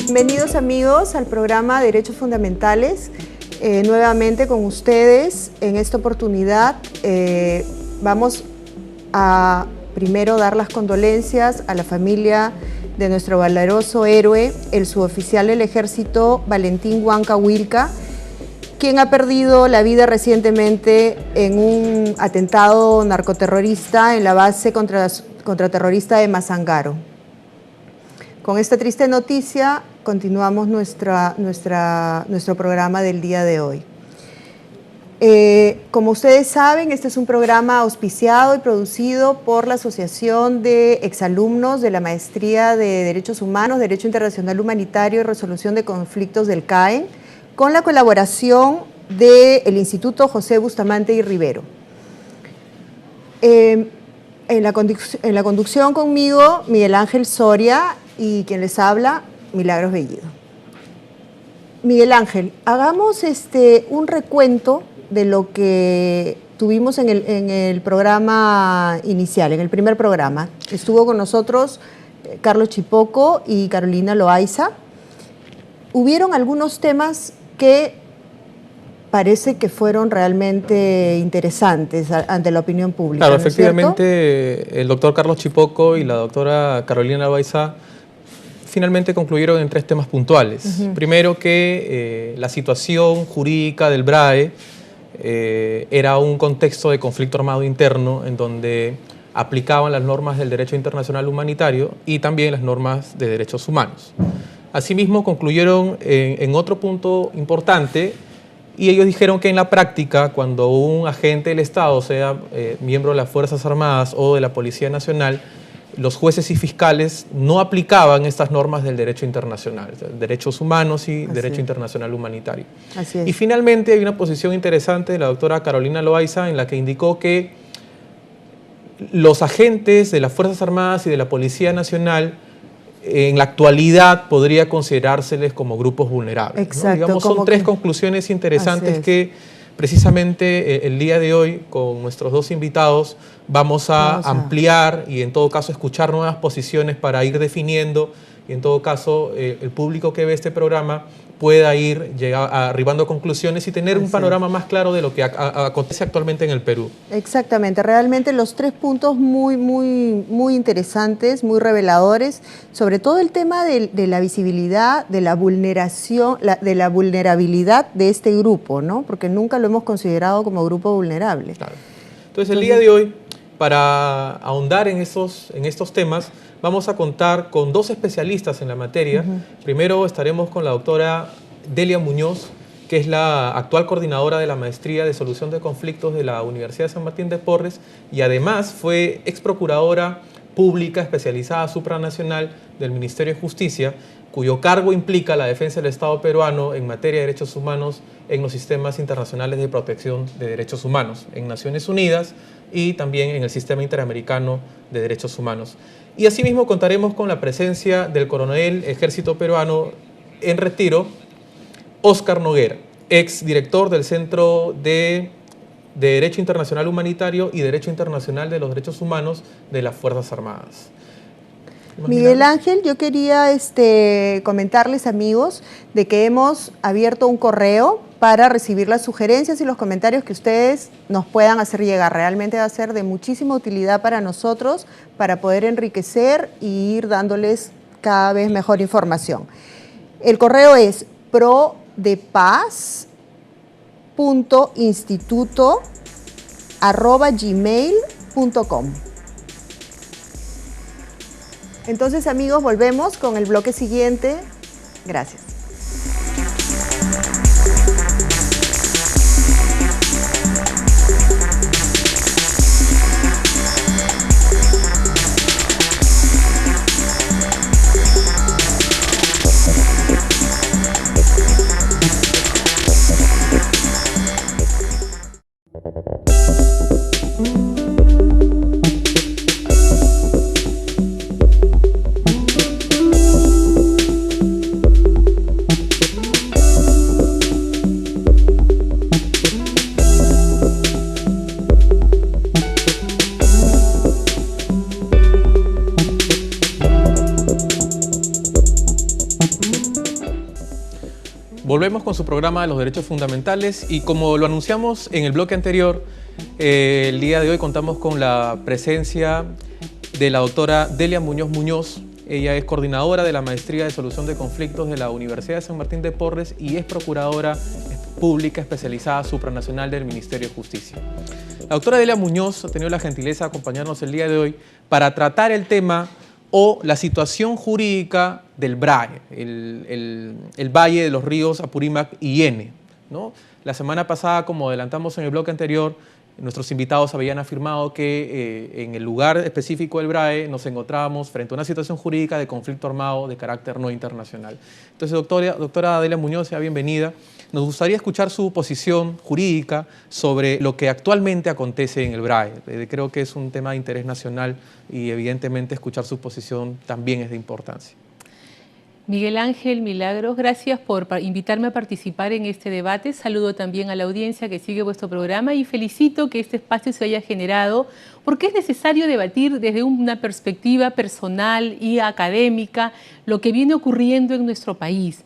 Bienvenidos amigos al programa Derechos Fundamentales, nuevamente con ustedes. En esta oportunidad vamos a primero dar las condolencias a la familia de nuestro valeroso héroe, el suboficial del Ejército Valentín Huanca Huilca, quien ha perdido la vida recientemente en un atentado narcoterrorista en la base contraterrorista de Mazangaro. Con esta triste noticia continuamos nuestro programa del día de hoy. Como ustedes saben, este es un programa auspiciado y producido por la Asociación de Exalumnos de la Maestría de Derechos Humanos, Derecho Internacional Humanitario y Resolución de Conflictos del CAEN, con la colaboración del Instituto José Bustamante y Rivero. En la conducción conmigo, Miguel Ángel Soria, y quien les habla, Milagros Bellido. Miguel Ángel, hagamos un recuento de lo que tuvimos en el programa inicial, en el primer programa. Estuvo con nosotros Carlos Chipoco y Carolina Loaiza. Hubieron algunos temas que parece que fueron realmente interesantes ante la opinión pública. Claro, ¿no efectivamente, el doctor Carlos Chipoco y la doctora Carolina Loaiza finalmente concluyeron en tres temas puntuales. Primero, que la situación jurídica del BRAE era un contexto de conflicto armado interno en donde aplicaban las normas del derecho internacional humanitario y también las normas de derechos humanos. Asimismo, concluyeron en otro punto importante, y ellos dijeron que en la práctica, cuando un agente del Estado, sea miembro de las Fuerzas Armadas o de la Policía Nacional, los jueces y fiscales no aplicaban estas normas del derecho internacional, derechos humanos y derecho internacional humanitario. Así es. Y finalmente hay una posición interesante de la doctora Carolina Loaiza en la que indicó que los agentes de las Fuerzas Armadas y de la Policía Nacional en la actualidad podría considerárseles como grupos vulnerables. Exacto. ¿No? Digamos, son tres conclusiones interesantes que precisamente el día de hoy, con nuestros dos invitados, vamos a ampliar y en todo caso escuchar nuevas posiciones para ir definiendo, y en todo caso el público que ve este programa pueda ir arribando a conclusiones y tener un panorama más claro de lo que acontece actualmente en el Perú. Exactamente, realmente los tres puntos muy interesantes, muy reveladores, sobre todo el tema de la visibilidad, de la vulneración, de la vulnerabilidad de este grupo, ¿no? Porque nunca lo hemos considerado como grupo vulnerable. Claro. Entonces el día de hoy, para ahondar en estos temas, vamos a contar con dos especialistas en la materia. Primero estaremos con la doctora Delia Muñoz, que es la actual coordinadora de la Maestría de Solución de Conflictos de la Universidad de San Martín de Porres y además fue ex procuradora pública especializada supranacional del Ministerio de Justicia, cuyo cargo implica la defensa del Estado peruano en materia de derechos humanos en los sistemas internacionales de protección de derechos humanos, en Naciones Unidas y también en el Sistema Interamericano de Derechos Humanos. Y asimismo contaremos con la presencia del coronel Ejército Peruano en retiro, Óscar Noguera, ex director del Centro de Derecho Internacional Humanitario y Derecho Internacional de los Derechos Humanos de las Fuerzas Armadas. Miguel Ángel, yo quería comentarles, amigos, de que hemos abierto un correo para recibir las sugerencias y los comentarios que ustedes nos puedan hacer llegar. Realmente va a ser de muchísima utilidad para nosotros, para poder enriquecer y ir dándoles cada vez mejor información. El correo es prodepaz.instituto@gmail.com. Entonces, amigos, volvemos con el bloque siguiente. Gracias. Volvemos con su programa de los derechos fundamentales y como lo anunciamos en el bloque anterior, el día de hoy contamos con la presencia de la doctora Delia Muñoz. Ella es coordinadora de la Maestría de Solución de Conflictos de la Universidad de San Martín de Porres y es procuradora pública especializada supranacional del Ministerio de Justicia. La doctora Delia Muñoz ha tenido la gentileza de acompañarnos el día de hoy para tratar el tema o la situación jurídica del BRAE, el Valle de los Ríos Apurímac y Iene, ¿no? La semana pasada, como adelantamos en el bloque anterior, nuestros invitados habían afirmado que en el lugar específico del BRAE nos encontrábamos frente a una situación jurídica de conflicto armado de carácter no internacional. Entonces, doctora Delia Muñoz, sea bienvenida. Nos gustaría escuchar su posición jurídica sobre lo que actualmente acontece en el BRAE. Creo que es un tema de interés nacional y evidentemente escuchar su posición también es de importancia. Miguel Ángel Milagros, gracias por invitarme a participar en este debate. Saludo también a la audiencia que sigue vuestro programa y felicito que este espacio se haya generado porque es necesario debatir desde una perspectiva personal y académica lo que viene ocurriendo en nuestro país.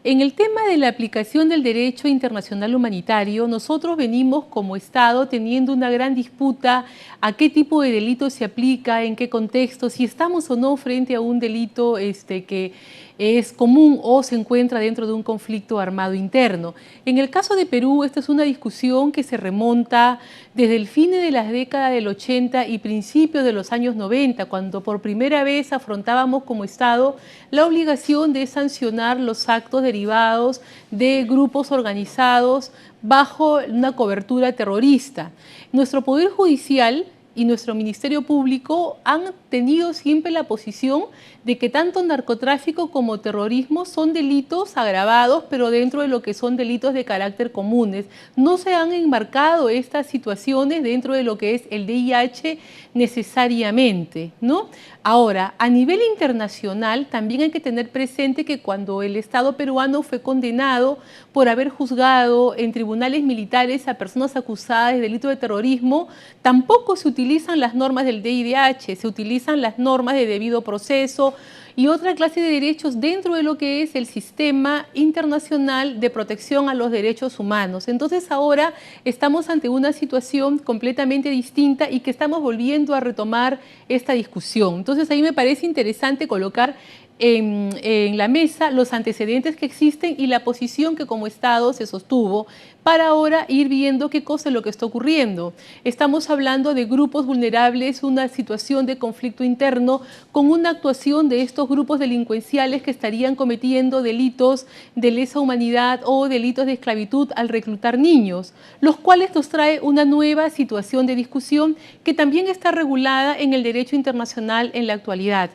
En el tema de la aplicación del derecho internacional humanitario, nosotros venimos como Estado teniendo una gran disputa a qué tipo de delito se aplica, en qué contexto, si estamos o no frente a un delito que es común o se encuentra dentro de un conflicto armado interno. En el caso de Perú, esta es una discusión que se remonta desde el fin de las décadas del 80 y principios de los años 90, cuando por primera vez afrontábamos como Estado la obligación de sancionar los actos derivados de grupos organizados bajo una cobertura terrorista. Nuestro Poder Judicial y nuestro Ministerio Público han tenido siempre la posición de que tanto narcotráfico como terrorismo son delitos agravados, pero dentro de lo que son delitos de carácter comunes. No se han enmarcado estas situaciones dentro de lo que es el VIH necesariamente, ¿no? Ahora, a nivel internacional también hay que tener presente que cuando el Estado peruano fue condenado por haber juzgado en tribunales militares a personas acusadas de delito de terrorismo, tampoco se utilizan las normas del DIDH, se utilizan las normas de debido proceso y otra clase de derechos dentro de lo que es el sistema internacional de protección a los derechos humanos. Entonces ahora estamos ante una situación completamente distinta y que estamos volviendo a retomar esta discusión. Entonces ahí me parece interesante colocar en la mesa los antecedentes que existen y la posición que como Estado se sostuvo para ahora ir viendo qué cosa es lo que está ocurriendo. Estamos hablando de grupos vulnerables, una situación de conflicto interno con una actuación de estos grupos delincuenciales que estarían cometiendo delitos de lesa humanidad o delitos de esclavitud al reclutar niños, los cuales nos trae una nueva situación de discusión que también está regulada en el derecho internacional en la actualidad.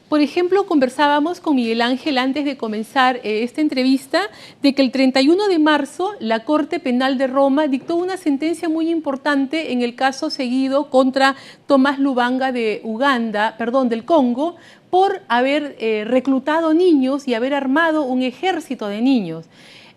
Por ejemplo, conversábamos con Miguel Ángel antes de comenzar esta entrevista de que el 31 de marzo la Corte Penal de Roma dictó una sentencia muy importante en el caso seguido contra Tomás Lubanga de del Congo, por haber reclutado niños y haber armado un ejército de niños.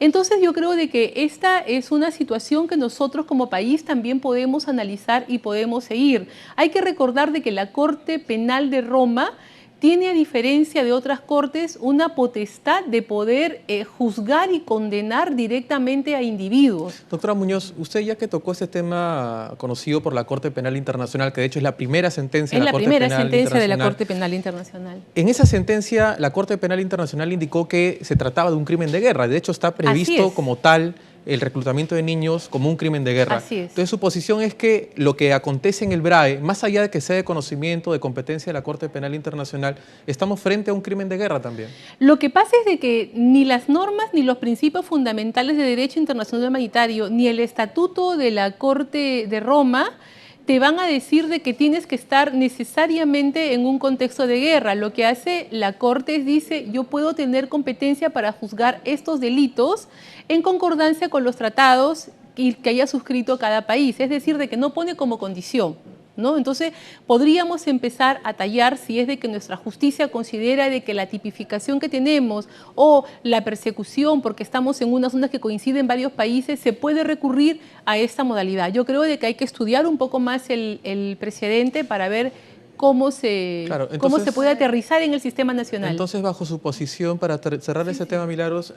Entonces yo creo de que esta es una situación que nosotros como país también podemos analizar y podemos seguir. Hay que recordar de que la Corte Penal de Roma tiene, a diferencia de otras cortes, una potestad de poder juzgar y condenar directamente a individuos. Doctora Muñoz, usted ya que tocó este tema conocido por la Corte Penal Internacional, que de hecho es la primera sentencia de la Corte Penal Internacional. Es la primera sentencia de la Corte Penal Internacional. En esa sentencia, la Corte Penal Internacional indicó que se trataba de un crimen de guerra. De hecho, está previsto como tal el reclutamiento de niños como un crimen de guerra. Así es. Entonces, su posición es que lo que acontece en el BRAE, más allá de que sea de conocimiento, de competencia de la Corte Penal Internacional, estamos frente a un crimen de guerra también. Lo que pasa es de que ni las normas ni los principios fundamentales de derecho internacional humanitario, ni el estatuto de la Corte de Roma te van a decir de que tienes que estar necesariamente en un contexto de guerra. Lo que hace la Corte es, dice, yo puedo tener competencia para juzgar estos delitos en concordancia con los tratados que haya suscrito cada país. Es decir, de que no pone como condición, ¿no? Entonces, podríamos empezar a tallar si es de que nuestra justicia considera de que la tipificación que tenemos o la persecución, porque estamos en unas zonas que coinciden en varios países, se puede recurrir a esta modalidad. Yo creo de que hay que estudiar un poco más el precedente para ver cómo se, Claro, cómo se puede aterrizar en el sistema nacional. Entonces, bajo su posición, para cerrar ese tema, Milagros,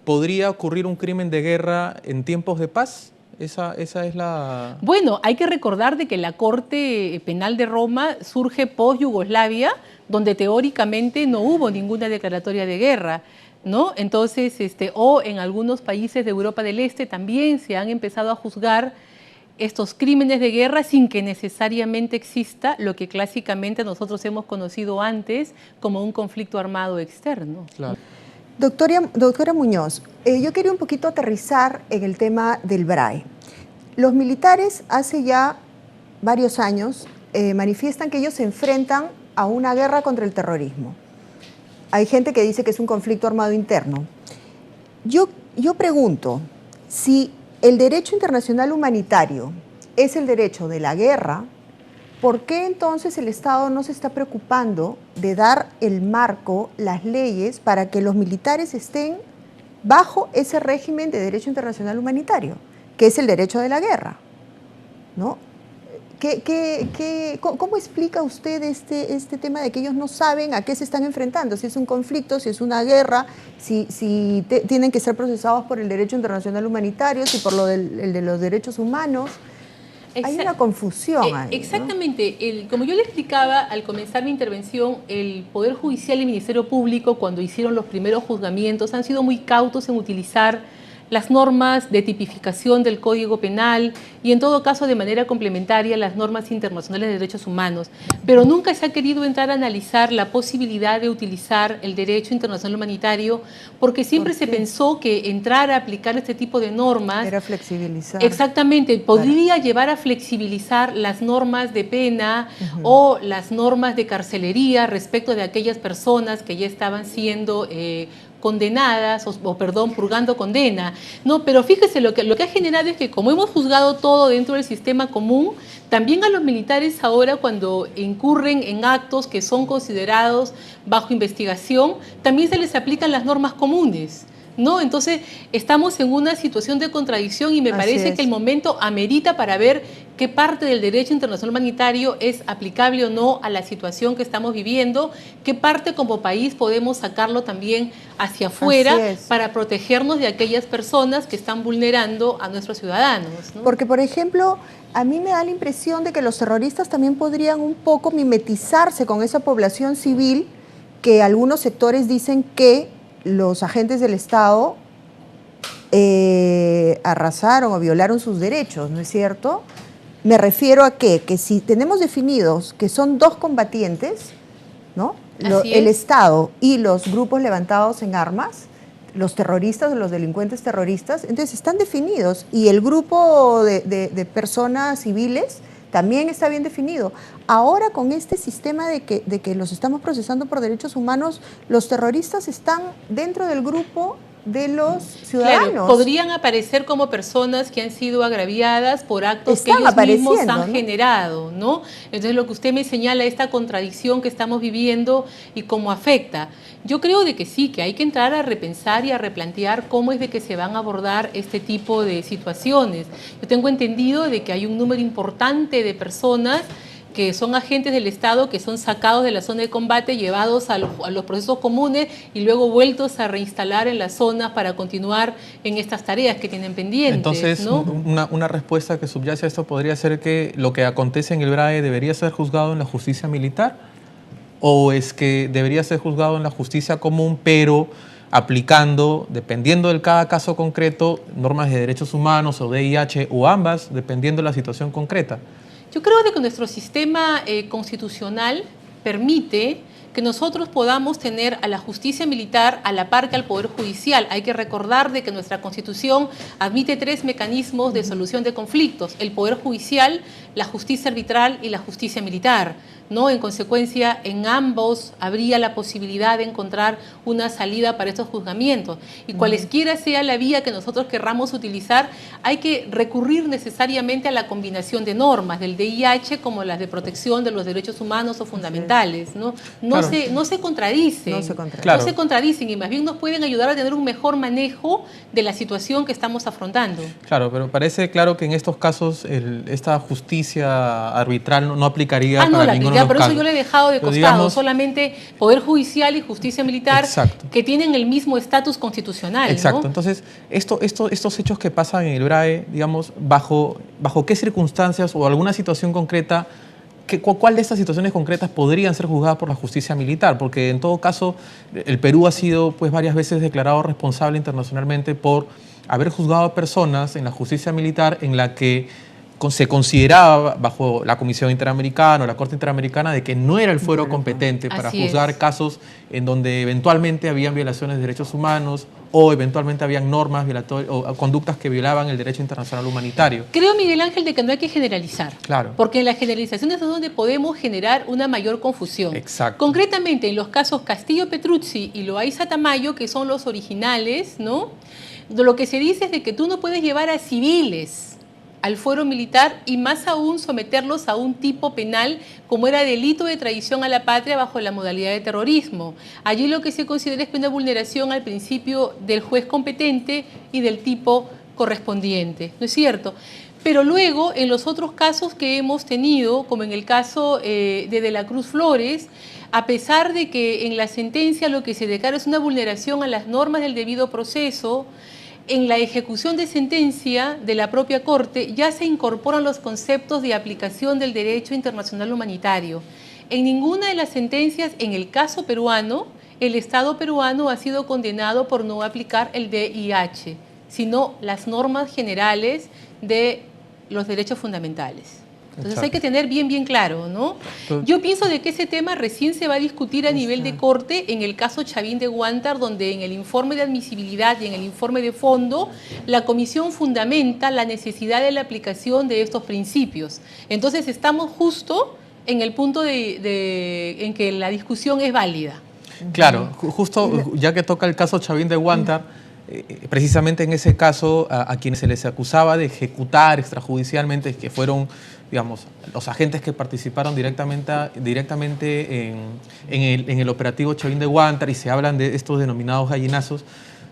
¿podría ocurrir un crimen de guerra en tiempos de paz? Esa es la... Bueno, hay que recordar de que la Corte Penal de Roma surge post-Yugoslavia, donde teóricamente no hubo ninguna declaratoria de guerra, ¿no? Entonces, o en algunos países de Europa del Este también se han empezado a juzgar estos crímenes de guerra sin que necesariamente exista lo que clásicamente nosotros hemos conocido antes como un conflicto armado externo. Claro. Doctora Muñoz, yo quería un poquito aterrizar en el tema del BRAE. Los militares hace ya varios años manifiestan que ellos se enfrentan a una guerra contra el terrorismo. Hay gente que dice que es un conflicto armado interno. Yo pregunto, si el derecho internacional humanitario es el derecho de la guerra, ¿por qué entonces el Estado no se está preocupando de dar el marco, las leyes, para que los militares estén bajo ese régimen de derecho internacional humanitario, que es el derecho de la guerra? ¿No? ¿Cómo explica usted este tema de que ellos no saben a qué se están enfrentando? Si es un conflicto, si es una guerra, si tienen que ser procesados por el derecho internacional humanitario, si por el de los derechos humanos. Hay una confusión ahí, exactamente. ¿No? Como yo le explicaba al comenzar mi intervención, el Poder Judicial y el Ministerio Público, cuando hicieron los primeros juzgamientos, han sido muy cautos en utilizar las normas de tipificación del Código Penal y en todo caso de manera complementaria las normas internacionales de derechos humanos. Pero nunca se ha querido entrar a analizar la posibilidad de utilizar el derecho internacional humanitario porque siempre se pensó que entrar a aplicar este tipo de normas... Era flexibilizar. Exactamente, podría llevar a flexibilizar las normas de pena o las normas de carcelería respecto de aquellas personas que ya estaban siendo... condenadas purgando condena. No, pero fíjese, lo que ha generado es que como hemos juzgado todo dentro del sistema común, también a los militares ahora cuando incurren en actos que son considerados bajo investigación, también se les aplican las normas comunes, ¿no? Entonces estamos en una situación de contradicción y me parece que el momento amerita para ver qué parte del derecho internacional humanitario es aplicable o no a la situación que estamos viviendo, qué parte como país podemos sacarlo también hacia afuera para protegernos de aquellas personas que están vulnerando a nuestros ciudadanos, ¿no? Porque, por ejemplo, a mí me da la impresión de que los terroristas también podrían un poco mimetizarse con esa población civil que algunos sectores dicen que los agentes del Estado arrasaron o violaron sus derechos, ¿no es cierto? Me refiero a que si tenemos definidos que son dos combatientes, ¿no? El Estado y los grupos levantados en armas, los terroristas o los delincuentes terroristas, entonces están definidos y el grupo de personas civiles también está bien definido. Ahora con este sistema de que los estamos procesando por derechos humanos, los terroristas están dentro del grupo de los ciudadanos. Claro, podrían aparecer como personas que han sido agraviadas por actos que ellos mismos han generado, ¿no? Entonces lo que usted me señala, esta contradicción que estamos viviendo y cómo afecta. Yo creo de que sí, que hay que entrar a repensar y a replantear cómo es de que se van a abordar este tipo de situaciones. Yo tengo entendido de que hay un número importante de personas que son agentes del Estado que son sacados de la zona de combate, llevados a los procesos comunes y luego vueltos a reinstalar en las zonas para continuar en estas tareas que tienen pendientes. Entonces, ¿no? una respuesta que subyace a esto podría ser que lo que acontece en el BRAE debería ser juzgado en la justicia militar, o es que debería ser juzgado en la justicia común, pero aplicando, dependiendo de cada caso concreto, normas de derechos humanos o VIH, o ambas, dependiendo de la situación concreta. Yo creo que nuestro sistema constitucional permite que nosotros podamos tener a la justicia militar a la par que al Poder Judicial. Hay que recordar de que nuestra Constitución admite 3 mecanismos de solución de conflictos: el Poder Judicial, la justicia arbitral y la justicia militar, ¿no? En consecuencia, en ambos habría la posibilidad de encontrar una salida para estos juzgamientos. Y cualesquiera sea la vía que nosotros querramos utilizar, hay que recurrir necesariamente a la combinación de normas, del DIH como las de protección de los derechos humanos o fundamentales, ¿no? No se contradicen. No se contradicen y más bien nos pueden ayudar a tener un mejor manejo de la situación que estamos afrontando. Claro, pero parece claro que en estos casos esta justicia justicia arbitral no aplicaría no para la ninguno de aplicaría, los por eso casos. yo le he dejado de Pero costado, digamos, solamente Poder Judicial y Justicia Militar, exacto, que tienen el mismo estatus constitucional, exacto. ¿no? Entonces, estos hechos que pasan en el BRAE, digamos, ¿bajo qué circunstancias o alguna situación concreta, cuál de estas situaciones concretas podrían ser juzgadas por la justicia militar? Porque en todo caso, el Perú ha sido pues varias veces declarado responsable internacionalmente por haber juzgado a personas en la justicia militar en la que se consideraba bajo la Comisión Interamericana o la Corte Interamericana de que no era el fuero competente para Así juzgar es. casos en donde eventualmente habían violaciones de derechos humanos o eventualmente habían normas violatorias o conductas que violaban el derecho internacional humanitario. Creo, Miguel Ángel, de que no hay que generalizar. Claro. Porque en las generalizaciones es donde podemos generar una mayor confusión. Exacto. Concretamente, en los casos Castillo Petruzzi y Loaiza Tamayo, que son los originales, ¿no? Lo que se dice es de que tú no puedes llevar a civiles al fuero militar y más aún someterlos a un tipo penal como era delito de traición a la patria bajo la modalidad de terrorismo. Allí lo que se considera es que una vulneración al principio del juez competente y del tipo correspondiente, ¿no es cierto? Pero luego, en los otros casos que hemos tenido, como en el caso de la Cruz Flores, a pesar de que en la sentencia lo que se declara es una vulneración a las normas del debido proceso, en la ejecución de sentencia de la propia Corte ya se incorporan los conceptos de aplicación del derecho internacional humanitario. En ninguna de las sentencias, en el caso peruano, el Estado peruano ha sido condenado por no aplicar el DIH, sino las normas generales de los derechos fundamentales. Entonces hay que tener bien claro, ¿no? Yo pienso de que ese tema recién se va a discutir a nivel de Corte en el caso Chavín de Huántar, donde en el informe de admisibilidad y en el informe de fondo, la Comisión fundamenta la necesidad de la aplicación de estos principios. Entonces estamos justo en el punto en que la discusión es válida. Claro, justo ya que toca el caso Chavín de Huántar, precisamente en ese caso a quienes se les acusaba de ejecutar extrajudicialmente, que fueron, digamos, los agentes que participaron directamente en el operativo Chavín de Huántar, y se hablan de estos denominados gallinazos.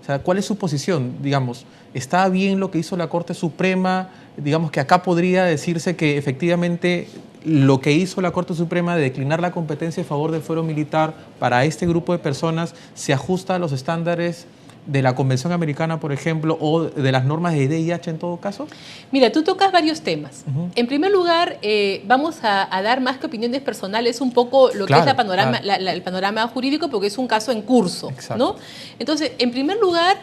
O sea, ¿cuál es su posición? Digamos, ¿está bien lo que hizo la Corte Suprema? Digamos que acá podría decirse que efectivamente lo que hizo la Corte Suprema de declinar la competencia a favor del fuero militar para este grupo de personas se ajusta a los estándares de la Convención Americana, por ejemplo, o de las normas de DIH en todo caso? Mira, tú tocas varios temas. En primer lugar, vamos a dar más que opiniones personales un poco lo que es el panorama jurídico, porque es un caso en curso, ¿no? Entonces, en primer lugar,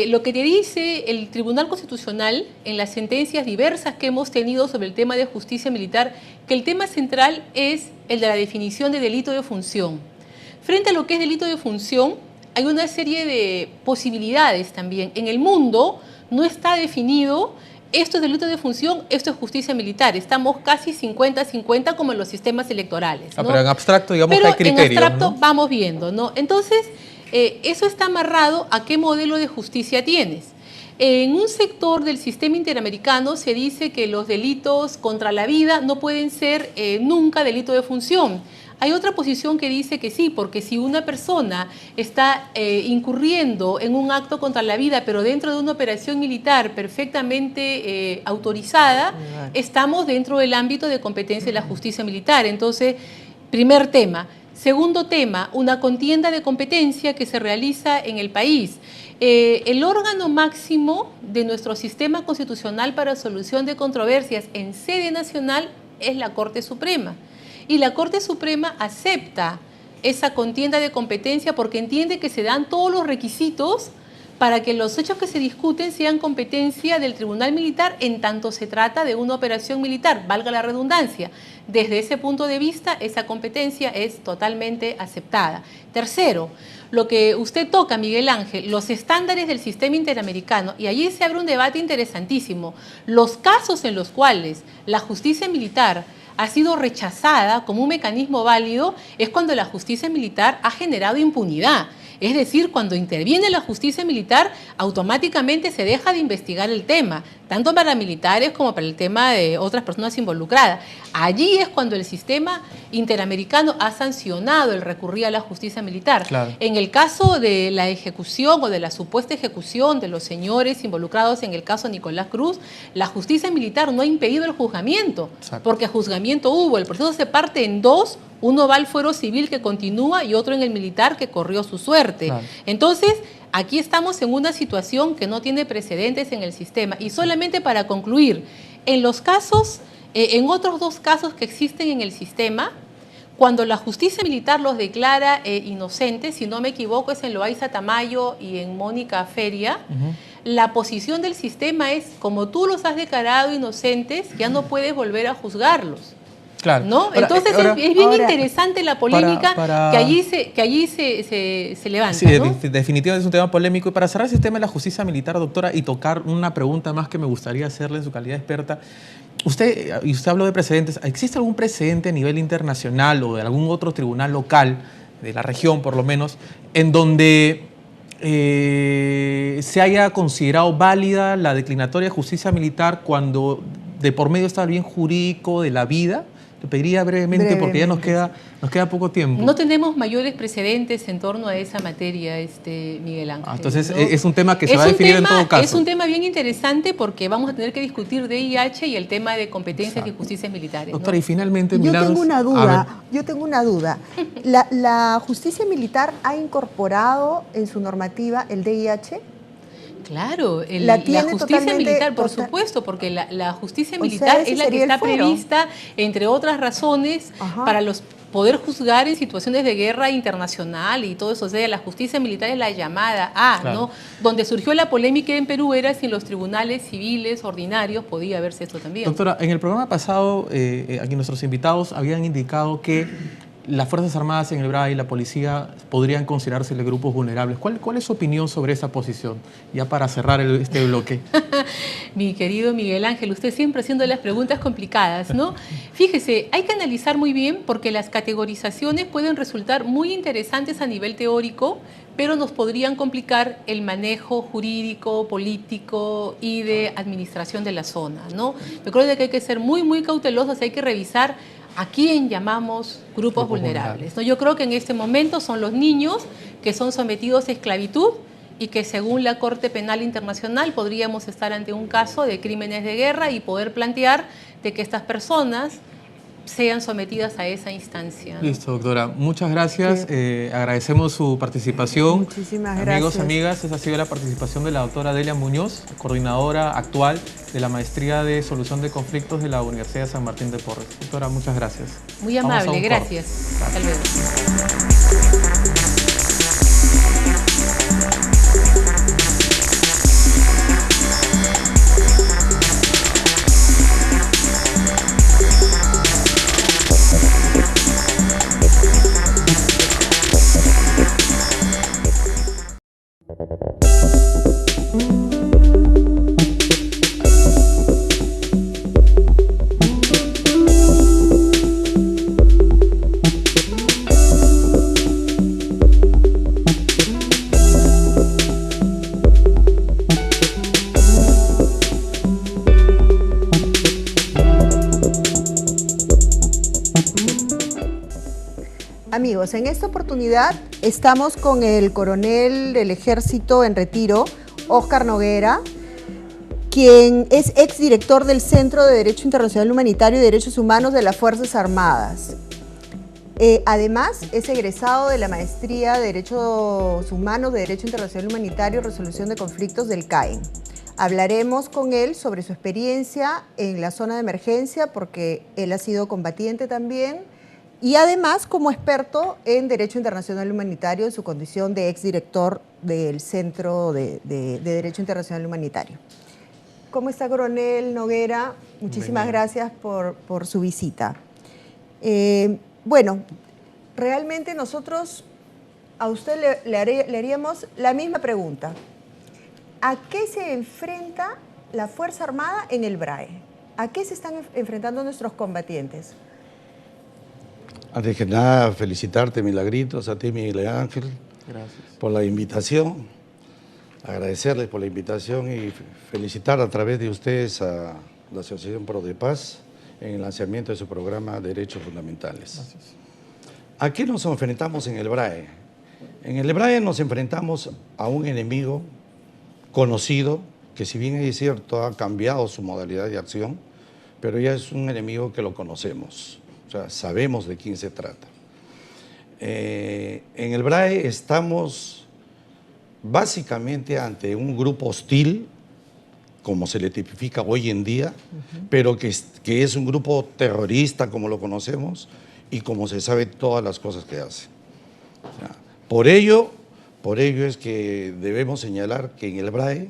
lo que te dice el Tribunal Constitucional en las sentencias diversas que hemos tenido sobre el tema de justicia militar, que el tema central es el de la definición de delito de función. Frente a lo que es delito de función, hay una serie de posibilidades también. En el mundo no está definido esto es delito de función, esto es justicia militar. Estamos casi 50-50 como en los sistemas electorales, ¿no? Pero en abstracto, digamos, pero que hay criterios, en abstracto, ¿no? Vamos viendo, ¿no? Entonces, eso está amarrado a qué modelo de justicia tienes. En un sector del sistema interamericano se dice que los delitos contra la vida no pueden ser nunca delito de función. Hay otra posición que dice que sí, porque si una persona está incurriendo en un acto contra la vida, pero dentro de una operación militar perfectamente autorizada, estamos dentro del ámbito de competencia de la justicia militar. Entonces, primer tema. Segundo tema, una contienda de competencia que se realiza en el país. El órgano máximo de nuestro sistema constitucional para solución de controversias en sede nacional es la Corte Suprema. Y la Corte Suprema acepta esa contienda de competencia porque entiende que se dan todos los requisitos para que los hechos que se discuten sean competencia del Tribunal Militar en tanto se trata de una operación militar, valga la redundancia. Desde ese punto de vista, esa competencia es totalmente aceptada. Tercero, lo que usted toca, Miguel Ángel, los estándares del sistema interamericano, y allí se abre un debate interesantísimo. Los casos en los cuales la justicia militar ha sido rechazada como un mecanismo válido es cuando la justicia militar ha generado impunidad. Es decir, cuando interviene la justicia militar, automáticamente se deja de investigar el tema. tanto para militares como para el tema de otras personas involucradas. Allí es cuando el sistema interamericano ha sancionado el recurrir a la justicia militar. Claro. En el caso de la ejecución o de la supuesta ejecución de los señores involucrados en el caso Nicolás Cruz, la justicia militar no ha impedido el juzgamiento, Exacto. porque juzgamiento hubo. El proceso se parte en dos. Uno va al fuero civil que continúa y otro en el militar que corrió su suerte. Claro. Entonces, aquí estamos en una situación que no tiene precedentes en el sistema. Y solamente para concluir, en los casos, en otros dos casos que existen en el sistema, cuando la justicia militar los declara inocentes, si no me equivoco, es en Loaiza Tamayo y en Mónica Feria, la posición del sistema es, como tú los has declarado inocentes, ya no puedes volver a juzgarlos. Claro. ¿No? Ahora, Entonces es bien interesante la polémica que allí se levanta. Sí, ¿no? definitivamente es un tema polémico. Y para cerrar ese tema de la justicia militar, doctora, y tocar una pregunta más que me gustaría hacerle en su calidad de experta. Usted habló de precedentes. ¿Existe algún precedente a nivel internacional o de algún otro tribunal local, de la región por lo menos, en donde se haya considerado válida la declinatoria de justicia militar cuando de por medio está el bien jurídico de la vida? Te pediría brevemente, porque ya nos queda poco tiempo. No tenemos mayores precedentes en torno a esa materia, Miguel Ángel. Entonces, ¿no? es un tema que se va a definir en todo caso. Es un tema bien interesante porque vamos a tener que discutir DIH y el tema de competencias y justicias militares. Doctora, ¿no? y finalmente, Yo Milagros, tengo una duda. ¿La justicia militar ha incorporado en su normativa el DIH? Claro, la justicia militar, por supuesto, porque la justicia militar es la que está prevista, entre otras razones, para poder juzgar en situaciones de guerra internacional y todo eso. O sea, la justicia militar es la llamada ¿no? Donde surgió la polémica en Perú era si en los tribunales civiles ordinarios podía verse esto también. Doctora, en el programa pasado, aquí nuestros invitados habían indicado que las Fuerzas Armadas en el BRAE y la policía podrían considerarse grupos vulnerables. ¿Cuál es su opinión sobre esa posición? Ya para cerrar este bloque. Mi querido Miguel Ángel, usted siempre haciendo las preguntas complicadas, ¿no? Fíjese, hay que analizar muy bien porque las categorizaciones pueden resultar muy interesantes a nivel teórico, pero nos podrían complicar el manejo jurídico, político y de administración de la zona, ¿no? Yo creo que hay que ser muy, muy cautelosos, hay que revisar a quién llamamos grupos vulnerables, ¿no? Yo creo que en este momento son los niños que son sometidos a esclavitud y que según la Corte Penal Internacional podríamos estar ante un caso de crímenes de guerra y poder plantear de que estas personas sean sometidas a esa instancia, ¿no? Listo, doctora. Muchas gracias. Agradecemos su participación. Muchísimas gracias. Amigos, amigas, esa ha sido la participación de la doctora Delia Muñoz, coordinadora actual de la Maestría de Solución de Conflictos de la Universidad de San Martín de Porres. Doctora, muchas gracias. Muy amable, gracias. Hasta luego. Amigos, en esta oportunidad estamos con el coronel del Ejército en retiro, Óscar Noguera, quien es exdirector del Centro de Derecho Internacional Humanitario y Derechos Humanos de las Fuerzas Armadas. Además, es egresado de la Maestría de Derechos Humanos, de Derecho Internacional Humanitario y Resolución de Conflictos del CAEN. Hablaremos con él sobre su experiencia en la zona de emergencia, porque él ha sido combatiente también, y además como experto en Derecho Internacional Humanitario en su condición de exdirector del Centro de Derecho Internacional Humanitario. ¿Cómo está, coronel Noguera? Muchísimas gracias por su visita. Bueno, realmente nosotros a usted le haríamos la misma pregunta. ¿A qué se enfrenta la Fuerza Armada en el BRAE? ¿A qué se están enfrentando nuestros combatientes? Antes que nada, felicitarte, Milagritos, a ti, Miguel Ángel, gracias, por la invitación. Agradecerles por la invitación y felicitar a través de ustedes a la Asociación Pro de Paz en el lanzamiento de su programa Derechos Fundamentales. Gracias. ¿A qué nos enfrentamos en el BRAE? En el BRAE nos enfrentamos a un enemigo conocido, que si bien es cierto ha cambiado su modalidad de acción, pero ya es un enemigo que lo conocemos, o sea, sabemos de quién se trata. En el BRAE estamos básicamente ante un grupo hostil, como se le tipifica hoy en día, pero que es un grupo terrorista como lo conocemos y como se sabe todas las cosas que hace. Por ello es que debemos señalar que en el BRAE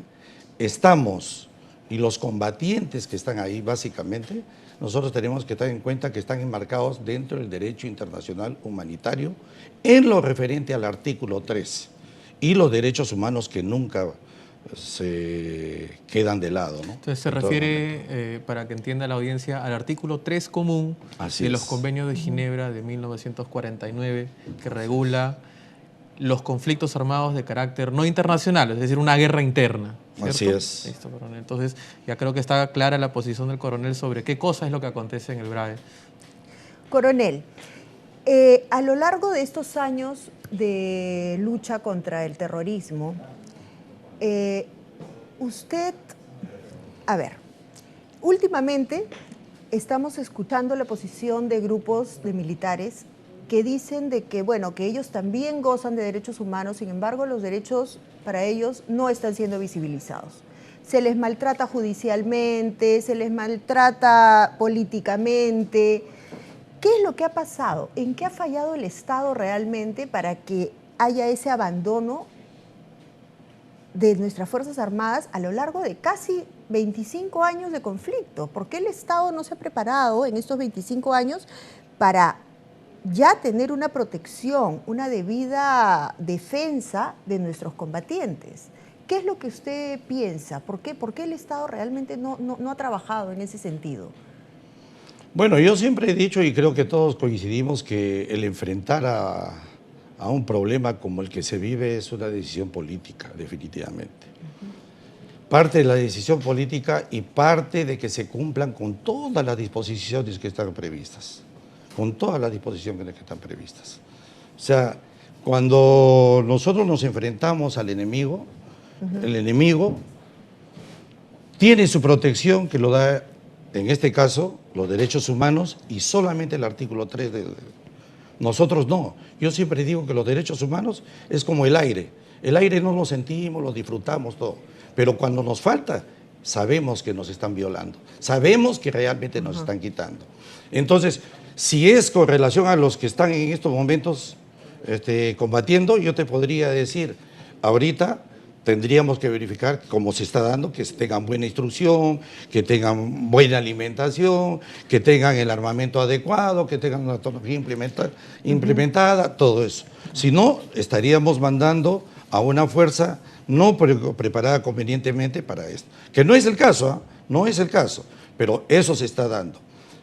estamos, y los combatientes que están ahí básicamente, nosotros tenemos que tener en cuenta que están enmarcados dentro del derecho internacional humanitario en lo referente al artículo 3 y los derechos humanos que nunca se quedan de lado, ¿no? Entonces se refiere, para que entienda la audiencia, al artículo 3 común de los convenios de Ginebra de 1949, que regula los conflictos armados de carácter no internacional, es decir, una guerra interna, ¿cierto? Así es. Listo, coronel. Entonces ya creo que está clara la posición del coronel sobre qué cosa es lo que acontece en el BRAE. Coronel, a lo largo de estos años de lucha contra el terrorismo, últimamente estamos escuchando la posición de grupos de militares que dicen de que, bueno, que ellos también gozan de derechos humanos, sin embargo, los derechos para ellos no están siendo visibilizados. Se les maltrata judicialmente, se les maltrata políticamente. ¿Qué es lo que ha pasado? ¿En qué ha fallado el Estado realmente para que haya ese abandono de nuestras Fuerzas Armadas a lo largo de casi 25 años de conflicto? ¿Por qué el Estado no se ha preparado en estos 25 años para ya tener una protección, una debida defensa de nuestros combatientes? ¿Qué es lo que usted piensa? ¿Por qué el Estado realmente no ha trabajado en ese sentido? Bueno, yo siempre he dicho, y creo que todos coincidimos, que el enfrentar a un problema como el que se vive es una decisión política, definitivamente. Parte de la decisión política y parte de que se cumplan con todas las disposiciones que están previstas. Con todas las disposiciones que están previstas. O sea, cuando nosotros nos enfrentamos al enemigo, el enemigo tiene su protección que lo da, en este caso, los derechos humanos y solamente el artículo 3 nosotros no. Yo siempre digo que los derechos humanos es como el aire. El aire no lo sentimos, lo disfrutamos todo. Pero cuando nos falta, sabemos que nos están violando. Sabemos que realmente nos están quitando. Entonces, si es con relación a los que están en estos momentos combatiendo, yo te podría decir, ahorita tendríamos que verificar cómo se está dando, que tengan buena instrucción, que tengan buena alimentación, que tengan el armamento adecuado, que tengan una tecnología implementada, todo eso. Si no, estaríamos mandando a una fuerza no preparada convenientemente para esto. Que no es el caso, no es el caso, pero eso se está dando.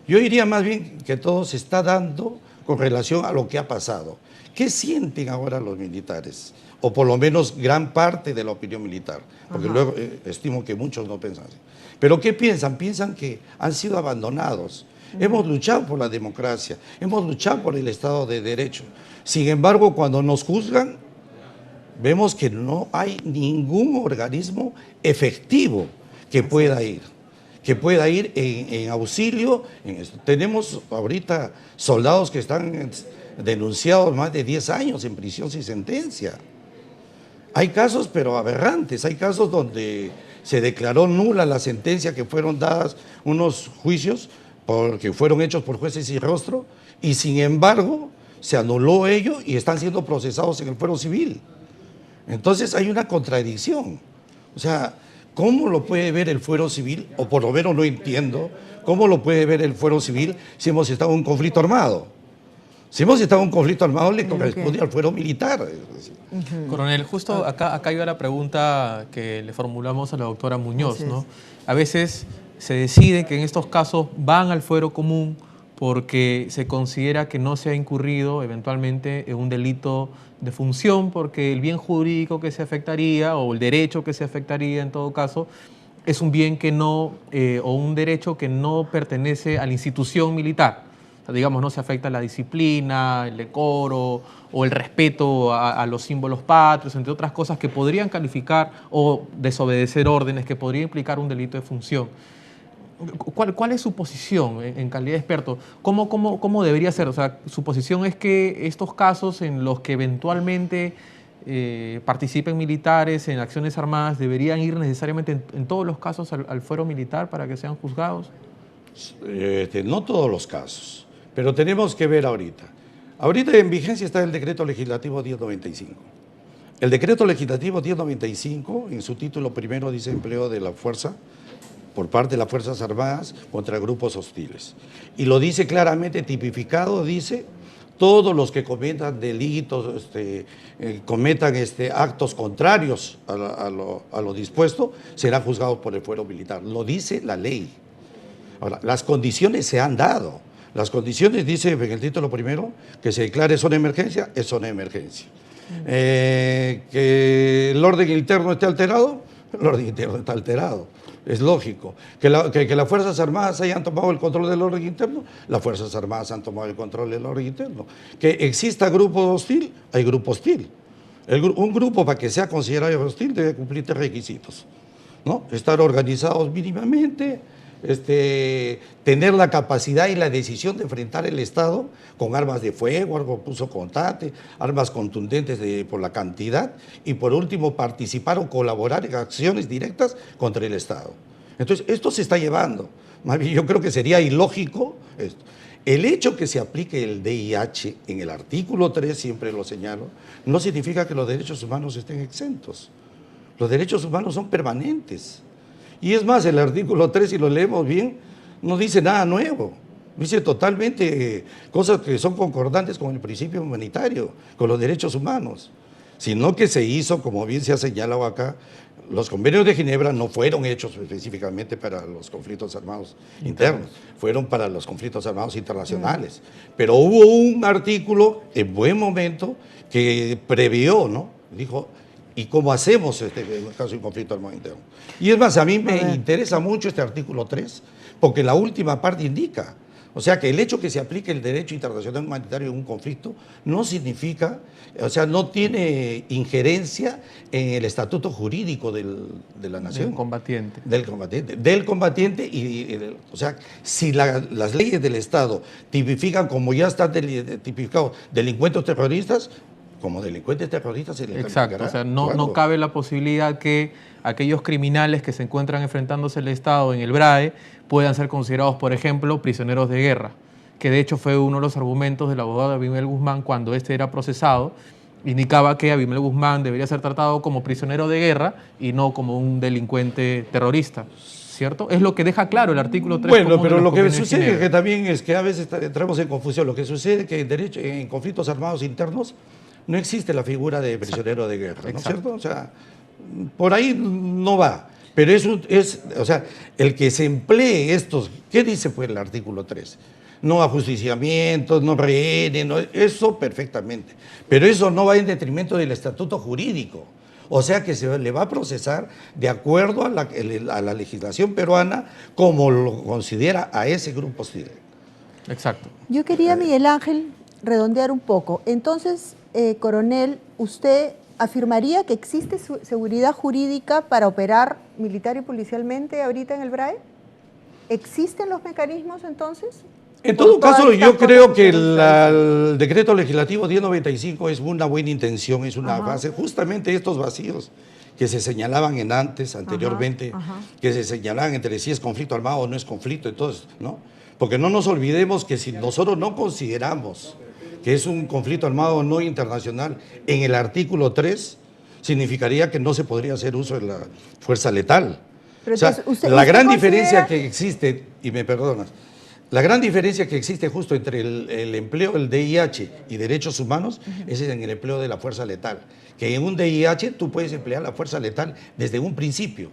Yo diría más bien que todo se está dando con relación a lo que ha pasado. ¿Qué sienten ahora los militares? O por lo menos gran parte de la opinión militar, porque luego estimo que muchos no piensan así. Pero ¿qué piensan? Piensan que han sido abandonados. Hemos luchado por la democracia, hemos luchado por el Estado de Derecho. Sin embargo, cuando nos juzgan, vemos que no hay ningún organismo efectivo que pueda ir en auxilio. Tenemos ahorita soldados que están denunciados más de 10 años en prisión sin sentencia. Hay casos, pero aberrantes, hay casos donde se declaró nula la sentencia, que fueron dadas unos juicios porque fueron hechos por jueces sin rostro, y sin embargo se anuló ello y están siendo procesados en el fuero civil. Entonces hay una contradicción. O sea, ¿cómo lo puede ver el fuero civil? O por lo menos no entiendo, ¿cómo lo puede ver el fuero civil si hemos estado en un conflicto armado? Si hemos estado en un conflicto armado, le corresponde al fuero militar. Coronel, justo acá iba la pregunta que le formulamos a la doctora Muñoz, ¿no? A veces se decide que en estos casos van al fuero común porque se considera que no se ha incurrido eventualmente en un delito de función, porque el bien jurídico que se afectaría, o el derecho que se afectaría en todo caso, es un bien que no, o un derecho que no pertenece a la institución militar. O sea, digamos, no se afecta la disciplina, el decoro o el respeto a los símbolos patrios, entre otras cosas que podrían calificar o desobedecer órdenes, que podría implicar un delito de función. ¿Cuál es su posición en calidad de experto? ¿Cómo debería ser? O sea, su posición es que estos casos en los que eventualmente participen militares en acciones armadas deberían ir necesariamente en todos los casos al fuero militar para que sean juzgados. No todos los casos, pero tenemos que ver ahorita. Ahorita en vigencia está el decreto legislativo 1095. El decreto legislativo 1095, en su título primero, dice empleo de la fuerza por parte de las Fuerzas Armadas contra grupos hostiles. Y lo dice claramente tipificado, dice, todos los que cometan delitos, cometan actos contrarios a lo dispuesto, serán juzgados por el fuero militar. Lo dice la ley. Ahora, las condiciones se han dado. Las condiciones, dice en el título primero, que se declare zona de emergencia, es zona de emergencia. Que el orden interno esté alterado, el orden interno está alterado. Es lógico. Que las Fuerzas Armadas hayan tomado el control del orden interno, las Fuerzas Armadas han tomado el control del orden interno. Que exista grupo hostil, hay grupo hostil. Un grupo, para que sea considerado hostil, debe cumplir 3 requisitos, ¿no? Estar organizados mínimamente, tener la capacidad y la decisión de enfrentar el Estado con armas de fuego, armas punzocortante, armas contundentes por la cantidad, y por último participar o colaborar en acciones directas contra el Estado. Entonces, esto se está llevando. Más bien, yo creo que sería ilógico esto. El hecho que se aplique el DIH en el artículo 3, siempre lo señalo, no significa que los derechos humanos estén exentos. Los derechos humanos son permanentes. Y es más, el artículo 3, si lo leemos bien, no dice nada nuevo. Dice totalmente cosas que son concordantes con el principio humanitario, con los derechos humanos. Sino que se hizo, como bien se ha señalado acá, los convenios de Ginebra no fueron hechos específicamente para los conflictos armados internos, fueron para los conflictos armados internacionales. Pero hubo un artículo en buen momento que previó, ¿no? Dijo, ¿y cómo hacemos en el caso de un conflicto armado interno? Y es más, a mí me interesa mucho este artículo 3, porque la última parte indica, o sea, que el hecho que se aplique el derecho internacional humanitario en un conflicto no significa, o sea, no tiene injerencia en el estatuto jurídico de la nación. Del combatiente. Del combatiente, o sea, si las leyes del Estado tipifican, como ya están tipificados, delincuentes terroristas, como delincuentes terroristas se les calificará. Exacto, o sea, no cabe la posibilidad que aquellos criminales que se encuentran enfrentándose al Estado en el BRAE puedan ser considerados, por ejemplo, prisioneros de guerra, que de hecho fue uno de los argumentos del abogado Abimel Guzmán cuando era procesado. Indicaba que Abimel Guzmán debería ser tratado como prisionero de guerra y no como un delincuente terrorista, ¿cierto? Es lo que deja claro el artículo 3. Bueno, pero lo que sucede que también es que a veces entramos en confusión. Lo que sucede es que en conflictos armados internos no existe la figura de prisionero de guerra, ¿no es cierto? O sea, por ahí no va. Pero o sea, el que se emplee estos, ¿qué dice pues el artículo 3? No ajusticiamientos, no rehenes, eso perfectamente. Pero eso no va en detrimento del estatuto jurídico. O sea que se le va a procesar de acuerdo a la legislación peruana como lo considera a ese grupo hostil. Exacto. Yo quería, Miguel Ángel, redondear un poco. Entonces, coronel, ¿usted afirmaría que existe seguridad jurídica para operar militar y policialmente ahorita en el BRAE? ¿Existen los mecanismos entonces? En todo caso, yo creo que el decreto legislativo 1095 es una buena intención, es una base, justamente estos vacíos que se señalaban anteriormente, que se señalaban entre si es conflicto armado o no es conflicto, entonces, ¿no? Porque no nos olvidemos que si nosotros no consideramos que es un conflicto armado no internacional en el artículo 3, significaría que no se podría hacer uso de la fuerza letal. Pero o sea, entonces, la gran diferencia que existe, y me perdonas, la gran diferencia que existe justo entre el empleo del DIH y derechos humanos es en el empleo de la fuerza letal. Que en un DIH tú puedes emplear la fuerza letal desde un principio.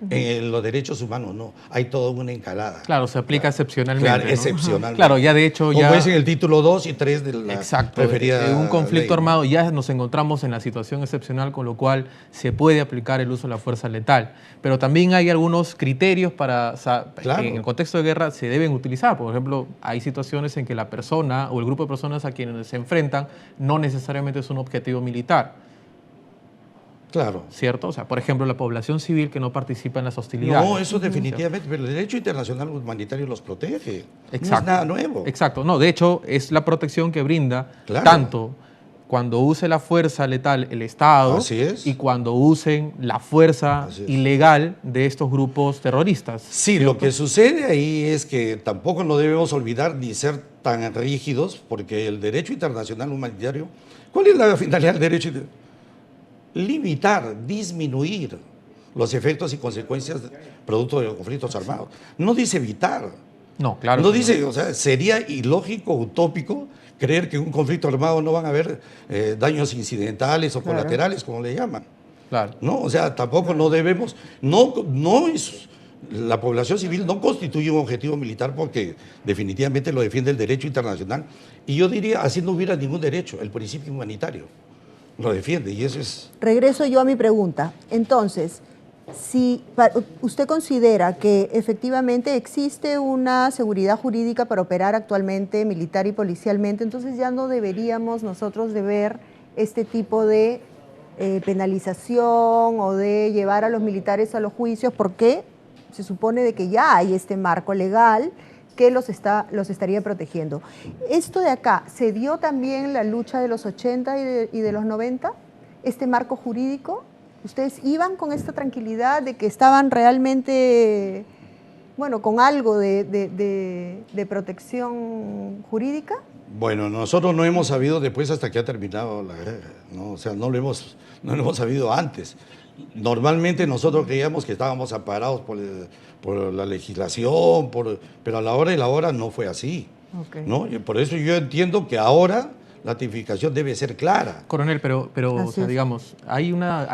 En los derechos humanos no, hay toda una escalada. Claro, se aplica excepcionalmente. Claro, ¿no? excepcionalmente. Claro, ya de hecho Como ya... es en el título 2 y 3 de la referida en un conflicto ley. armado ya nos encontramos en la situación excepcional, con lo cual se puede aplicar el uso de la fuerza letal. Pero también hay algunos criterios para Claro. que en el contexto de guerra se deben utilizar. Por ejemplo, hay situaciones en que la persona o el grupo de personas a quienes se enfrentan no necesariamente es un objetivo militar. Claro. ¿Cierto? O sea, por ejemplo, la población civil que no participa en las hostilidades. No, eso definitivamente, pero el derecho internacional humanitario los protege. Exacto. No es nada nuevo. Exacto. No, de hecho, es la protección que brinda Claro. tanto cuando use la fuerza letal el Estado Así es. y cuando usen la fuerza Así es. ilegal de estos grupos terroristas. Sí, lo que sucede ahí es que tampoco no debemos olvidar ni ser tan rígidos, porque el derecho internacional humanitario, ¿cuál es la finalidad del derecho internacional? Limitar, disminuir los efectos y consecuencias producto de los conflictos armados. No dice evitar. No, claro. No que dice, o sea, sería ilógico, utópico, creer que en un conflicto armado no van a haber daños incidentales o colaterales, como le llaman. Claro. ¿No? O sea, tampoco no debemos, la población civil no constituye un objetivo militar porque definitivamente lo defiende el derecho internacional. Y yo diría, así no hubiera ningún derecho, el principio humanitario lo defiende y eso es... Regreso yo a mi pregunta. Entonces, si usted considera que efectivamente existe una seguridad jurídica para operar actualmente militar y policialmente, entonces ya no deberíamos nosotros de ver este tipo de penalización o de llevar a los militares a los juicios, porque se supone de que ya hay este marco legal que los estaría protegiendo. ¿Esto de acá se dio también en la lucha de los 80 y de los 90? ¿Este marco jurídico? ¿Ustedes iban con esta tranquilidad de que estaban realmente, bueno, con algo de protección jurídica? Bueno, nosotros no hemos sabido después hasta que ha terminado la guerra, ¿no? O sea, no lo hemos sabido antes. Normalmente nosotros creíamos que estábamos amparados por la legislación, pero a la hora de la hora no fue así. Okay. ¿No? Y por eso yo entiendo que ahora la tipificación debe ser clara. Coronel, pero o sea, es. digamos,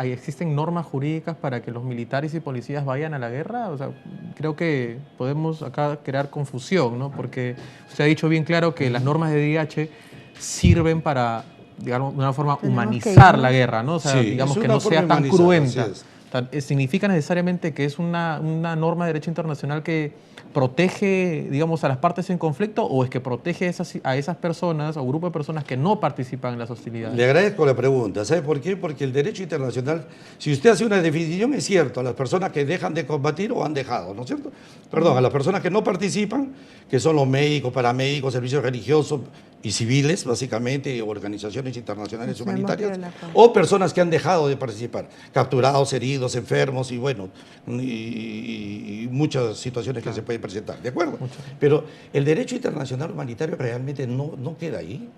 ¿existen normas jurídicas para que los militares y policías vayan a la guerra? O sea, creo que podemos acá crear confusión, ¿no? Porque usted ha dicho bien claro que las normas de DIH sirven para, digamos, de una forma humanizar la guerra, ¿no? O sea, Sí, digamos es que una no sea forma tan humanizada, cruenta. así es. ¿Significa necesariamente que es una norma de derecho internacional que protege, digamos, a las partes en conflicto, o es que protege a esas personas o grupos de personas que no participan en las hostilidades? Le agradezco la pregunta. ¿Sabe por qué? Porque el derecho internacional, si usted hace una definición, es cierto, a las personas que dejan de combatir o han dejado, ¿no es cierto? Perdón, a las personas que no participan, que son los médicos, paramédicos, servicios religiosos y civiles, básicamente, organizaciones internacionales humanitarias, o personas que han dejado de participar, capturados, heridos, enfermos y bueno, y muchas situaciones que se pueden presentar, ¿de acuerdo? Pero el derecho internacional humanitario realmente no queda ahí,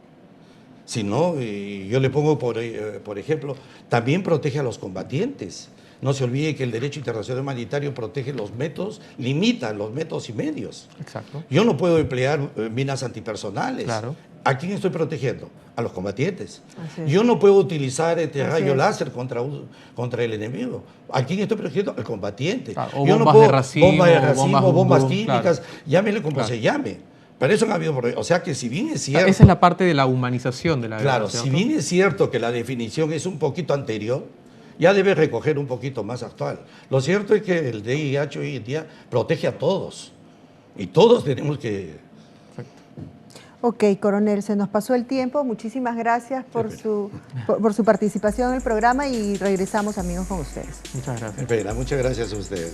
sino, yo le pongo por ejemplo, también protege a los combatientes. No se olvide que el derecho internacional humanitario protege los métodos, limita los métodos y medios. Exacto. Yo no puedo emplear minas antipersonales. Claro. ¿A quién estoy protegiendo? A los combatientes. Así es. Yo no puedo utilizar rayo es. láser contra el enemigo. ¿A quién estoy protegiendo? Al combatiente. O Yo bombas no de puedo, racimo, bombas vudú, químicas, claro. llámele como se llame. Para eso han habido problemas. O sea que si bien es cierto... Esa es la parte de la humanización de la guerra. Claro, ¿cierto? si bien es cierto que la definición es un poquito anterior, ya debe recoger un poquito más actual. Lo cierto es que el DIH hoy en día protege a todos. Y todos tenemos que... Ok, coronel, se nos pasó el tiempo. Muchísimas gracias por su participación en el programa y regresamos, amigos, con ustedes. Muchas gracias. Espera, muchas gracias a ustedes.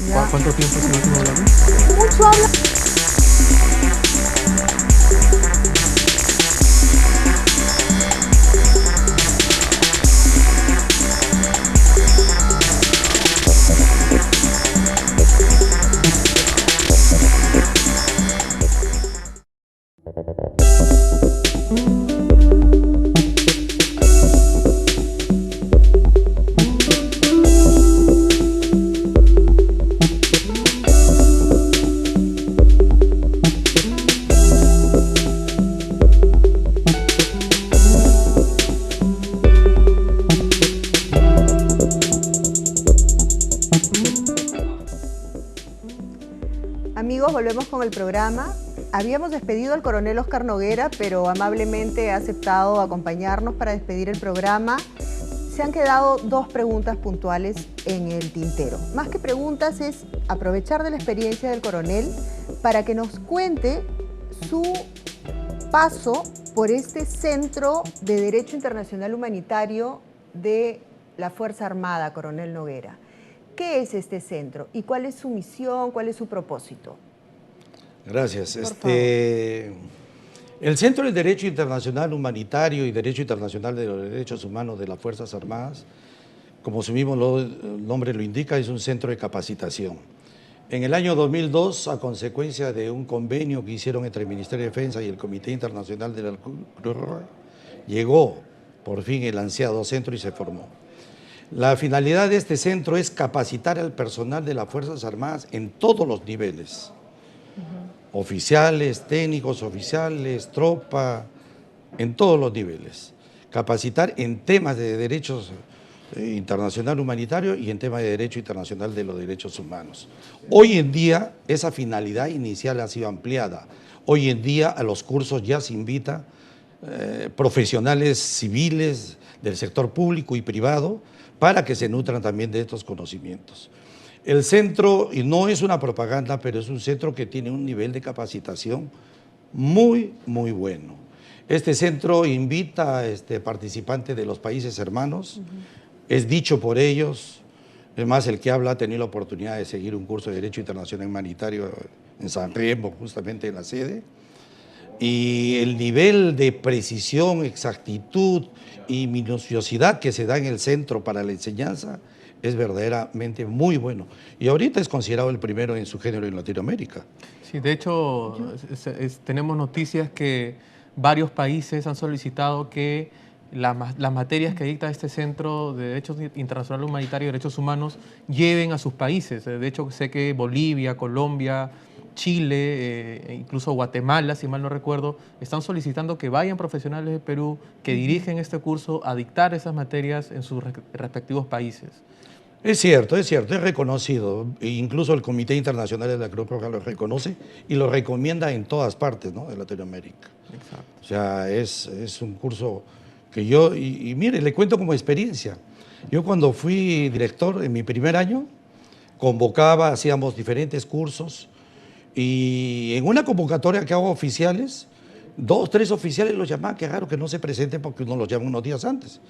Ya. ¿Cuánto tiempo se nos hablando? Mucho habla. volvemos con el programa. Habíamos despedido al coronel Oscar Noguera, pero amablemente ha aceptado acompañarnos para despedir el programa. Se han quedado 2 preguntas puntuales en el tintero. Más que preguntas es aprovechar de la experiencia del coronel para que nos cuente su paso por este Centro de Derecho Internacional Humanitario de la Fuerza Armada, coronel Noguera. ¿Qué es este centro y cuál es su misión, cuál es su propósito? Gracias. Por favor. El Centro de Derecho Internacional Humanitario y Derecho Internacional de los Derechos Humanos de las Fuerzas Armadas, como su mismo nombre lo indica, es un centro de capacitación. En el año 2002, a consecuencia de un convenio que hicieron entre el Ministerio de Defensa y el Comité Internacional de la Cruz Roja, llegó por fin el ansiado centro y se formó. La finalidad de este centro es capacitar al personal de las Fuerzas Armadas en todos los niveles. Oficiales, técnicos, oficiales, tropa, en todos los niveles. Capacitar en temas de derechos internacional humanitario y en temas de derecho internacional de los derechos humanos. Hoy en día esa finalidad inicial ha sido ampliada. Hoy en día a los cursos ya se invita profesionales civiles del sector público y privado para que se nutran también de estos conocimientos. El centro, y no es una propaganda, pero es un centro que tiene un nivel de capacitación muy, muy bueno. Este centro invita a participantes de los países hermanos, es dicho por ellos, además el que habla ha tenido la oportunidad de seguir un curso de Derecho Internacional Humanitario en San Remo, justamente en la sede, y el nivel de precisión, exactitud y minuciosidad que se da en el centro para la enseñanza es verdaderamente muy bueno. Y ahorita es considerado el primero en su género en Latinoamérica. Sí, de hecho, tenemos noticias que varios países han solicitado que las materias que dicta este Centro de Derecho Internacional Humanitario y Derechos Humanos lleven a sus países. De hecho, sé que Bolivia, Colombia, Chile, incluso Guatemala, si mal no recuerdo, están solicitando que vayan profesionales de Perú que dirigen este curso a dictar esas materias en sus respectivos países. Es cierto, es reconocido. Incluso el Comité Internacional de la Cruz Roja lo reconoce y lo recomienda en todas partes, ¿no?, de Latinoamérica. Exacto. O sea, es un curso que yo, y mire, le cuento como experiencia. Yo cuando fui director en mi primer año, convocaba, hacíamos diferentes cursos y en una convocatoria que hago oficiales, 2, 3 oficiales los llamaban, qué raro que no se presenten porque uno los llama unos días antes.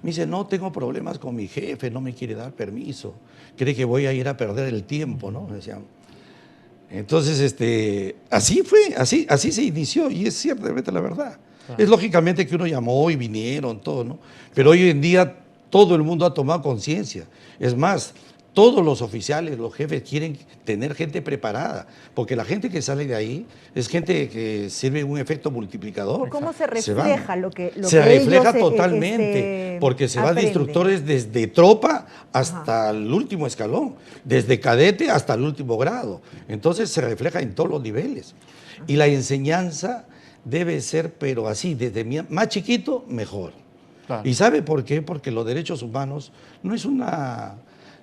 Me dice, no, tengo problemas con mi jefe, no me quiere dar permiso, cree que voy a ir a perder el tiempo, ¿no? Me decían. Entonces, así fue, así se inició y es ciertamente la verdad. Es lógicamente que uno llamó y vinieron, todo, ¿no? Pero hoy en día todo el mundo ha tomado conciencia. Es más, todos los oficiales, los jefes quieren tener gente preparada, porque la gente que sale de ahí es gente que sirve un efecto multiplicador. ¿Cómo se refleja lo que se refleja ellos, totalmente, porque se van de aprenden? instructores desde tropa hasta el último escalón, desde cadete hasta el último grado. Entonces se refleja en todos los niveles. Y la enseñanza debe ser, pero así, desde más chiquito, mejor. Claro. ¿Y sabe por qué? Porque los derechos humanos no es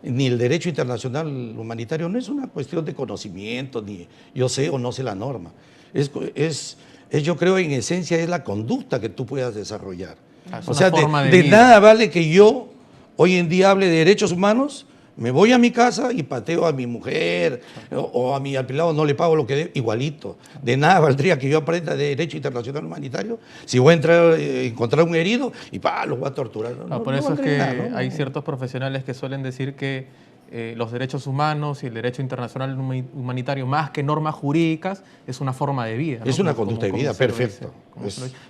ni el derecho internacional humanitario no es una cuestión de conocimiento, ni yo sé o no sé la norma. Yo creo en esencia es la conducta que tú puedas desarrollar. O sea, de nada vale que yo hoy en día hable de derechos humanos, me voy a mi casa y pateo a mi mujer o a mi empleado, no le pago lo que debe, igualito. De nada valdría que yo aprenda de derecho internacional humanitario si voy a encontrar un herido y lo voy a torturar. Por eso es que hay ciertos profesionales que suelen decir que los derechos humanos y el derecho internacional humanitario, más que normas jurídicas, es una forma de vida, ¿no? Es una conducta de vida, perfecto.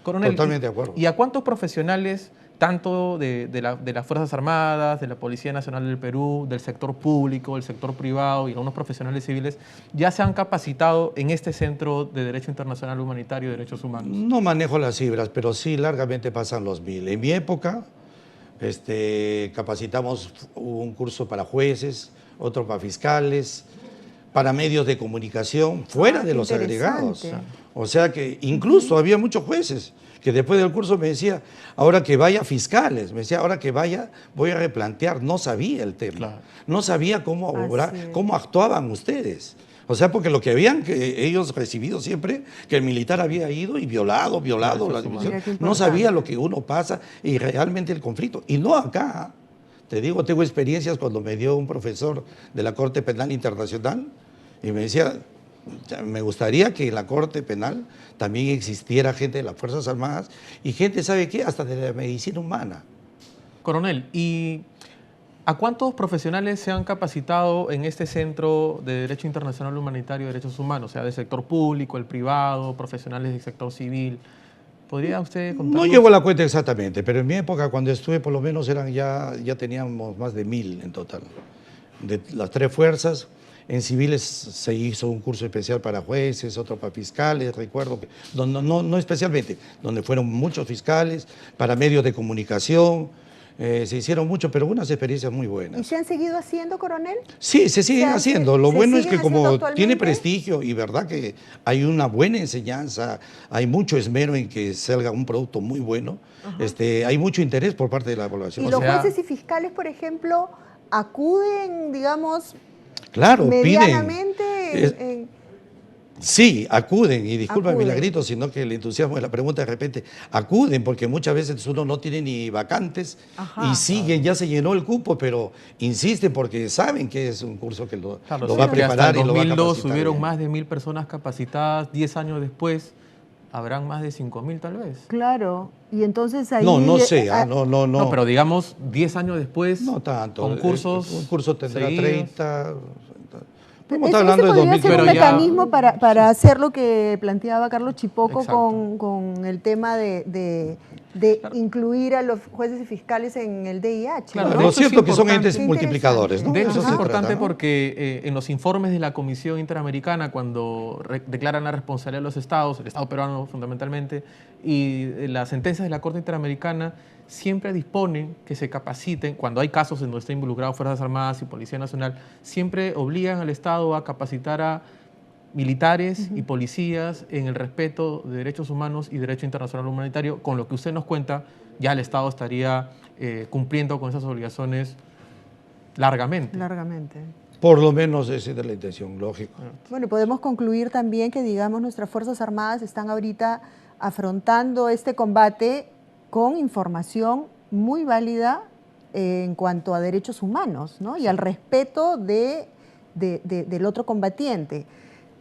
Coronel, totalmente de acuerdo. ¿Y a cuántos profesionales, tanto de las Fuerzas Armadas, de la Policía Nacional del Perú, del sector público, del sector privado y algunos profesionales civiles, ya se han capacitado en este Centro de Derecho Internacional Humanitario y Derechos Humanos? No manejo las cifras, pero sí largamente pasan los 1000. En mi época capacitamos un curso para jueces, otro para fiscales, para medios de comunicación, fuera de los agregados. O sea que incluso había muchos jueces que después del curso me decía, ahora que vaya fiscales, me decía, ahora que vaya voy a replantear, no sabía el tema, no sabía cómo actuaban ustedes. O sea, porque lo que habían que ellos recibido siempre, que el militar había ido y violado la división. No sabía lo que uno pasa y realmente el conflicto. Y no acá. Te digo, tengo experiencias cuando me dio un profesor de la Corte Penal Internacional y me decía, me gustaría que en la Corte Penal también existiera gente de las Fuerzas Armadas y gente, ¿sabe qué? Hasta de la medicina humana. Coronel, ¿y a cuántos profesionales se han capacitado en este Centro de Derecho Internacional Humanitario y Derechos Humanos? O sea, del sector público, el privado, profesionales del sector civil. ¿Podría usted contarnos? No llevo la cuenta exactamente, pero en mi época cuando estuve por lo menos ya teníamos más de 1000 en total. De las 3 fuerzas, en civiles se hizo un curso especial para jueces, otro para fiscales, recuerdo, no especialmente, donde fueron muchos fiscales, para medios de comunicación, se hicieron mucho, pero unas experiencias muy buenas. ¿Y se han seguido haciendo, coronel? Sí, se siguen haciendo. Lo bueno es que como tiene actualmente prestigio y verdad que hay una buena enseñanza, hay mucho esmero en que salga un producto muy bueno, hay mucho interés por parte de la población. ¿Y los jueces y fiscales, por ejemplo, acuden, digamos, claro, medianamente? Sí, acuden, y disculpa Milagrito, sino que el entusiasmo de la pregunta de repente, acuden porque muchas veces uno no tiene ni vacantes y siguen, ya se llenó el cupo, pero insisten porque saben que es un curso que lo va a preparar y lo va a capacitar. En 2002 hubieron más de 1000 personas capacitadas, 10 años después habrán más de 5000 tal vez. Claro, y entonces ahí... No sé, no. No, pero digamos 10 años después, no tanto. con cursos un curso tendrá seguidos. 30... Ese podría ser un mecanismo para hacer lo que planteaba Carlos Chipoco con el tema de incluir a los jueces y fiscales en el DIH. Claro, ¿no? Lo cierto es que son entes multiplicadores, ¿no? De hecho, es importante porque en los informes de la Comisión Interamericana, cuando declaran la responsabilidad de los estados, el Estado peruano fundamentalmente, y las sentencias de la Corte Interamericana, siempre disponen que se capaciten, cuando hay casos en donde están involucrados Fuerzas Armadas y Policía Nacional, siempre obligan al Estado a capacitar a militares y policías en el respeto de derechos humanos y derecho internacional humanitario. Con lo que usted nos cuenta, ya el Estado estaría cumpliendo con esas obligaciones largamente. Por lo menos esa es la intención, lógico. Bueno, podemos concluir también que, digamos, nuestras Fuerzas Armadas están ahorita afrontando este combate con información muy válida en cuanto a derechos humanos, ¿no? Y al respeto del otro combatiente.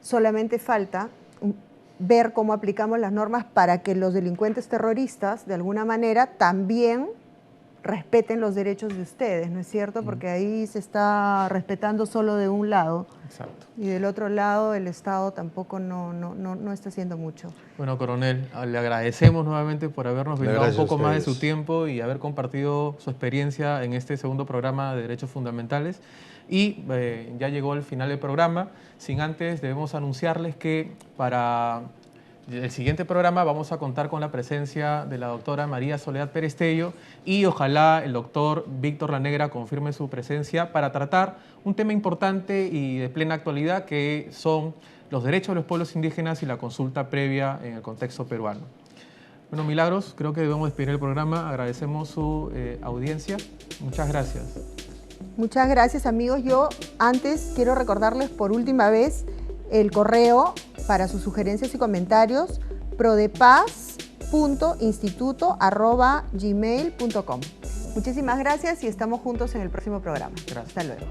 Solamente falta ver cómo aplicamos las normas para que los delincuentes terroristas, de alguna manera, también respeten los derechos de ustedes, ¿no es cierto? Porque ahí se está respetando solo de un lado. Exacto. Y del otro lado el Estado tampoco no está haciendo mucho. Bueno, coronel, le agradecemos nuevamente por habernos brindado un poco más de su tiempo y haber compartido su experiencia en este segundo programa de Derechos Fundamentales. Y ya llegó el final del programa. Sin antes, debemos anunciarles que para el siguiente programa vamos a contar con la presencia de la doctora María Soledad Perestello y ojalá el doctor Víctor Lanegra confirme su presencia para tratar un tema importante y de plena actualidad que son los derechos de los pueblos indígenas y la consulta previa en el contexto peruano. Bueno, Milagros, creo que debemos despedir el programa. Agradecemos su audiencia. Muchas gracias. Muchas gracias, amigos. Yo antes quiero recordarles por última vez el correo para sus sugerencias y comentarios, prodepaz.instituto@gmail.com. Muchísimas gracias y estamos juntos en el próximo programa. Gracias. Hasta luego.